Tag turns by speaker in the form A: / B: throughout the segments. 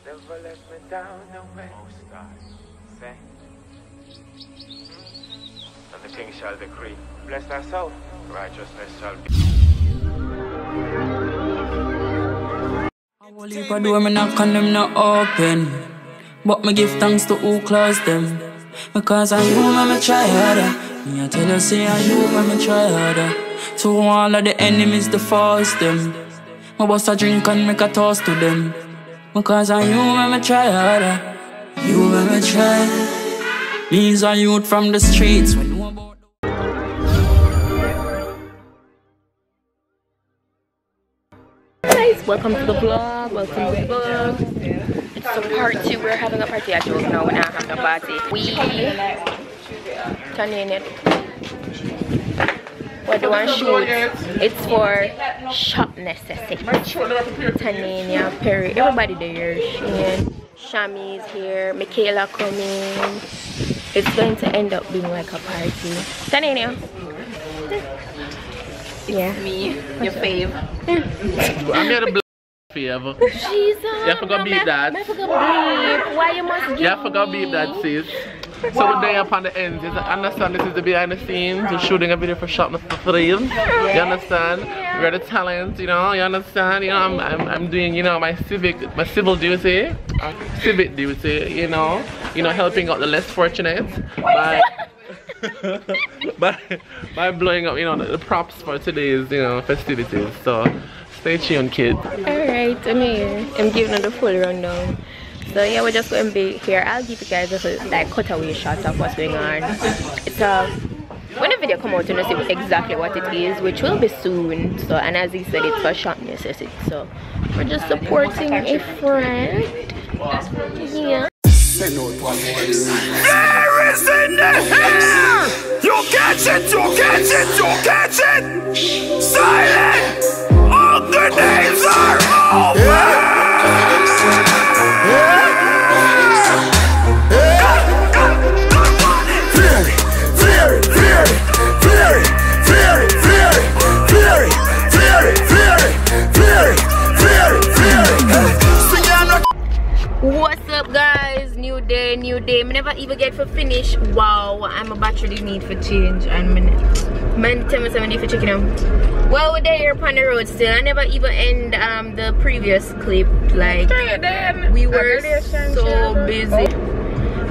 A: Never let me down, no way. Most I say. And the king shall decree. Bless thy soul, righteousness shall be.
B: I will leave a door, me knock on them not open. But me give thanks to who closed them. Because I you, me try harder. Me I tell you, say I you, me try harder. To all of the enemies, to force them. Me bust a drink and make a toast to them. Because I you, me try harder. You, me try. These are youth from the streets.
C: Guys, welcome to the vlog. It's a party. We're having a party. I don't know, we're not having a party. We turn in it. What do I shoot? It's for shop necessity. Tanya, Perry, everybody there. Shami's here. Michaela coming. It's going to end up being like a party. Tanya. Yeah. Me, your fave.
D: I'm here to blow favor.
C: Jesus.
D: You forgot beep that.
C: I forgot beep. Why you must give
D: You forgot beep that, sis. So we're there upon the ends. You understand this is the behind the scenes. We're shooting a video for Shop for Free. You understand? We're the talent, you know, you understand? You know, I'm doing, you know, my civil duty. Civic duty, you know, helping out the less fortunate by blowing up, you know, the props for today's, you know, festivities. So stay tuned, kids.
C: Alright, I'm here. I'm giving it the full rundown. So yeah, we're just going to be here. I'll give you guys a like cutaway shot of what's going on. It's when the video come out, you'll see exactly what it is, which will be soon. So, and as he said, it's for shop necessity. So we're just supporting a friend. Yeah.
A: There is in the air! You catch it, you catch it, you catch it! Silent! All the names are over!
C: What's up, guys? New day, new day. I never even get for finish. Wow, I'm a battery need for change, and man tell me something for checking out. Well, we're there upon the road still. I never even end the previous clip. Like we were so busy.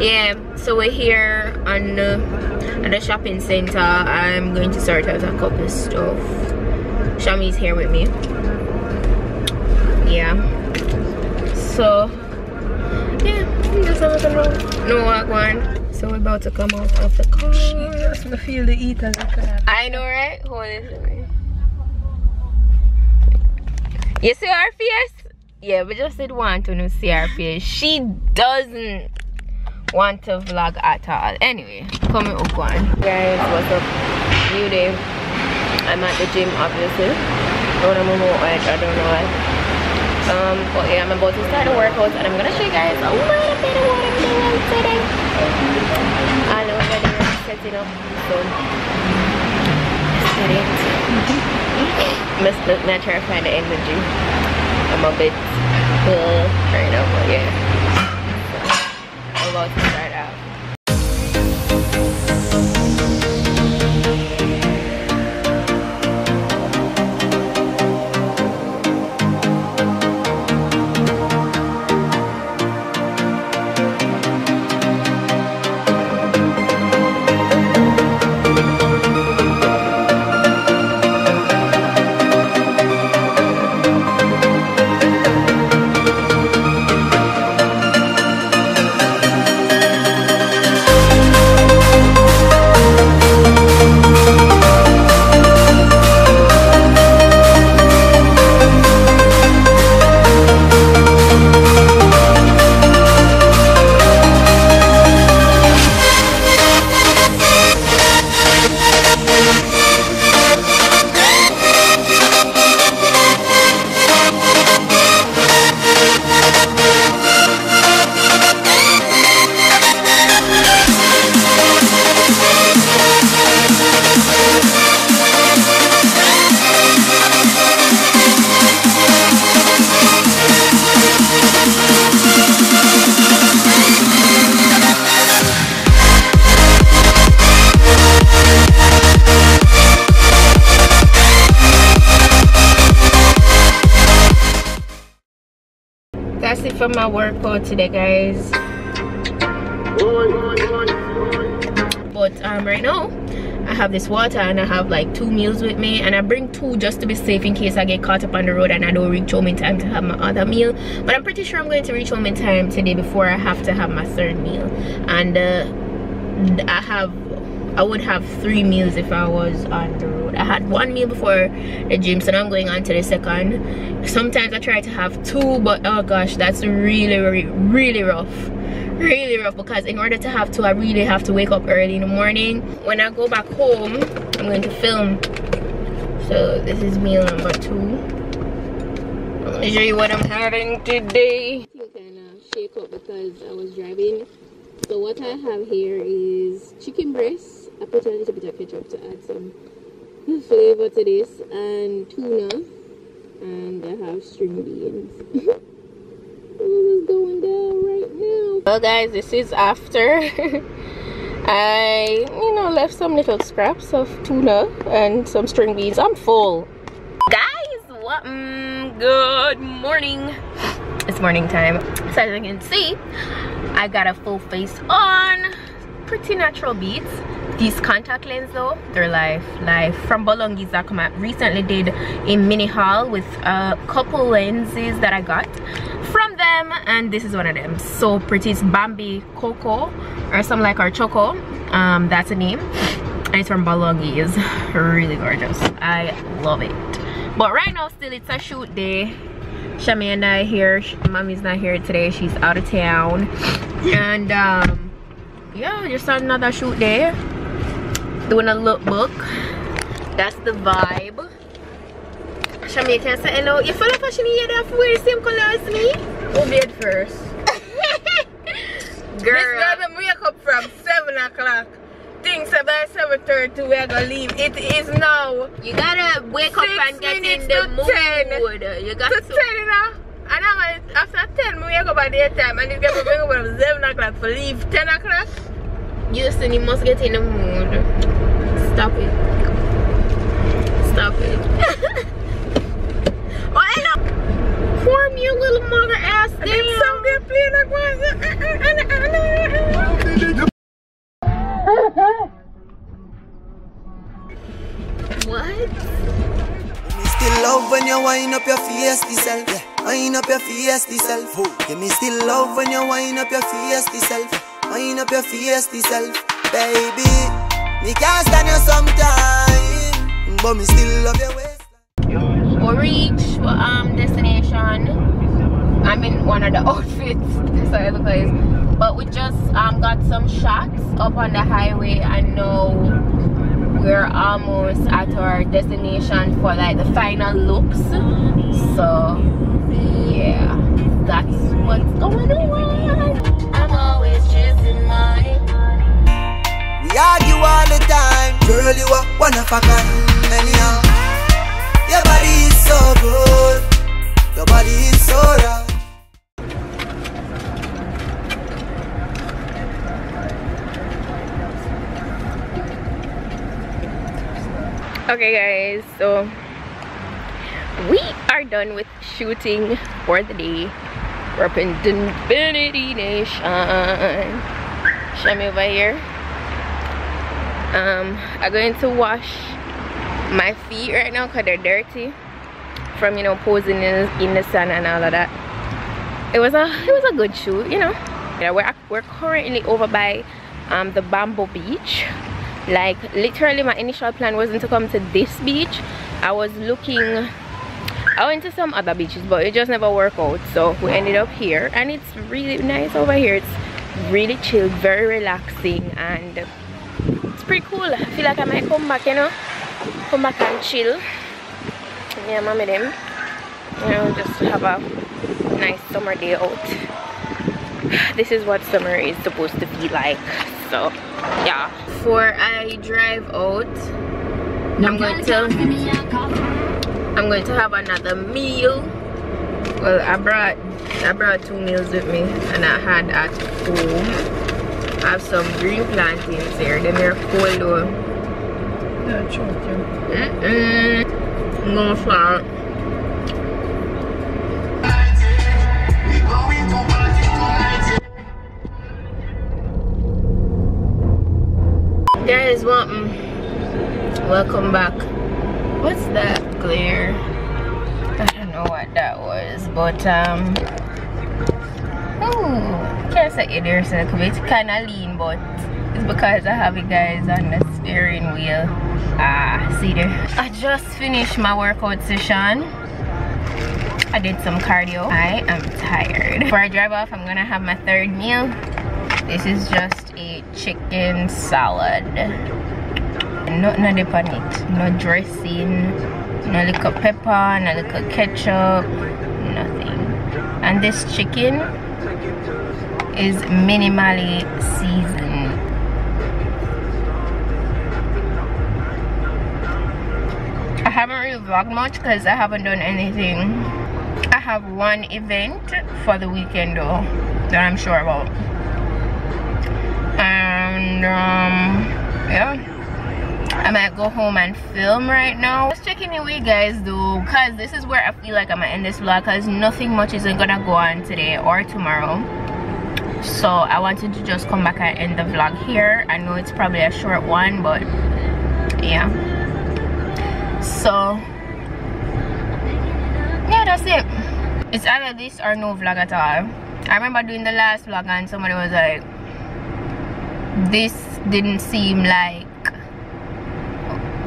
C: Yeah, so we're here on the shopping center. I'm going to sort out a couple stuff. Shami's here with me. Yeah. So yeah, I'm just having around. No walk one. So we're about to come out of the car.
E: Jesus, I feel the heat as
C: I know, right? Hold it. You see her face? Yeah, we just did want to see her face. She doesn't want to vlog at all. Anyway, coming up one. Guys, what's up? New day. I'm at the gym, obviously. I don't know why. But yeah, I'm about to start the workout, and I'm gonna show you guys a little bit of what I'm doing today. I know that they're setting up, so let's get it. Not trying to find the energy. I'm a bit right now, but yeah. So, I'm about to start out. That's it for my workout today, guys. But right now I have this water and I have like 2 meals with me, and I bring 2 just to be safe in case I get caught up on the road and I don't reach home in time to have my other meal. But I'm pretty sure I'm going to reach home in time today before I have to have my 3rd meal. And I would have 3 meals if I was on the road. I had 1 meal before the gym, so now I'm going on to the 2nd. Sometimes I try to have 2, but oh gosh, that's really rough. Really rough, because in order to have 2, I really have to wake up early in the morning. When I go back home, I'm going to film. So this is meal number 2. Let me show you what I'm having today. I'm kind of shake up because I was driving. So what I have here is chicken breast. I put a little bit of ketchup to add some flavor to this, and tuna, and I have string beans. This is going down right now. Well guys, this is after I left some little scraps of tuna and some string beans. I'm full. Guys, what good morning. It's morning time. So as you can see, I got a full face on. Pretty natural beats. These contact lenses though, they're life from Bolongi's.com. I recently did a mini haul with a couple lenses that I got from them, and this is one of them. So pretty. It's Bambi Coco or something like our Choco. That's a name, and it's from Bolongi's. Really gorgeous. I love it. But right now still it's a shoot day. Shami and I here. Mommy's not here today, she's out of town. And yeah, just another shoot day, doing a lookbook. That's the vibe. Shami, can I say hello? You feel like I should wear that for the same color as me? Who did first? Girl, this girl been wake up from 7 o'clock. Things about 7:30 we are gonna leave. It is now. You gotta wake up and get in the mood. 10. You got to 10, you know? And after 10 we wake up at the time, and it's gonna wake up from 7 o'clock for leave 10 o'clock. Houston, you must get in the mood. Stop it. Stop it. Oh, hello. Form your little mother ass down. And somebody play like what?
F: Me still love when you wind up your fiesty self. Yeah. Wind up your fiesty self. Yeah, me still love when you wind up your fiesty self. Wind up your fiesty self, baby. Me can't stand you sometime, but me still love your waist.
C: We reach destination. I'm in one of the outfits, so I look like. But we just got some shots up on the highway, and now we're almost at our destination for like the final looks. So yeah, that's what's going on. I'm always chasing money.
F: We argue all the time. Girl, you are one of a kind. Anyhow, your body is so good. Your body is so right.
C: Okay guys, so we are done with shooting for the day. We're up in Infinity Nation. Show me over here. I'm going to wash my feet right now because they're dirty from posing in the sun and all of that. It was a good shoot, Yeah, we're currently over by the Bamboo Beach. Like literally my initial plan wasn't to come to this beach. I went to some other beaches, but it just never worked out, so we ended up here, and it's really nice over here. It's really chill, very relaxing, and it's pretty cool. I feel like I might come back, come back and chill. Yeah, mommy them, just have a nice summer day out. This is what summer is supposed to be like. So yeah, before I drive out, I'm going to have another meal. Well, I brought 2 meals with me, and I had at home. I have some green plantains here. Them are cold though. No salt. something. Welcome back. What's that glare? I don't know what that was, but oh, can't say it there, so it's kind of lean, but it's because I have it, guys, on the steering wheel. See there. I just finished my workout session. I did some cardio. I am tired. Before I drive off, I'm gonna have my third meal. This is just a chicken salad. Nothing on dip on it. No dressing, no little pepper, no little ketchup, nothing. And this chicken is minimally seasoned. I haven't really vlogged much because I haven't done anything. I have one event for the weekend though that I'm sure about. And yeah, I might go home and film right now. Just checking in with you guys though, because this is where I feel like I'm gonna end this vlog, because nothing much isn't gonna go on today or tomorrow. So I wanted to just come back and end the vlog here. I know it's probably a short one, but yeah. So yeah, that's it. It's either this or no vlog at all. I remember doing the last vlog and somebody was like, this didn't seem like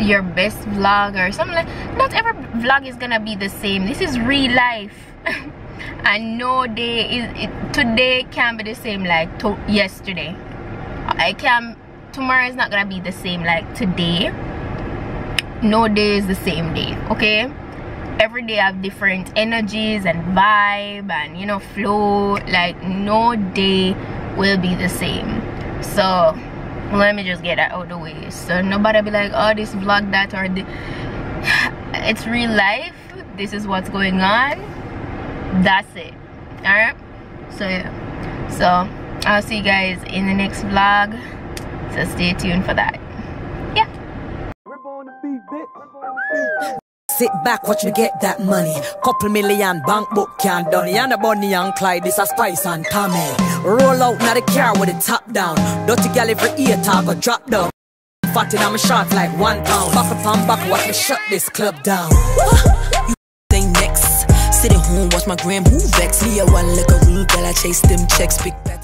C: your best vlog or something. Like, not every vlog is gonna be the same. This is real life. And no day is today can't be the same like yesterday. Tomorrow is not gonna be the same like today. No day is the same day, okay? Every day I have different energies and vibe and, you know, flow. Like no day will be the same. So let me just get that out of the way, so nobody be like, oh, this vlog that or the. It's real life. This is what's going on. That's it. All right, so yeah, so I'll see you guys in the next vlog, so stay tuned for that. Yeah.
F: Sit back, watch me get that money. Couple million bank book can't done it. And a Bonnie and Clyde, this a Spice and Tommy. Roll out now the car with the top down. Dirty gal every ear tag or drop down. Fatted on my shots like 1 pound. Back up and back, watch me shut this club down. You say next. Sitting home, watch my gram, who vex. Leah one like a rule, girl, I chase them checks, big bet.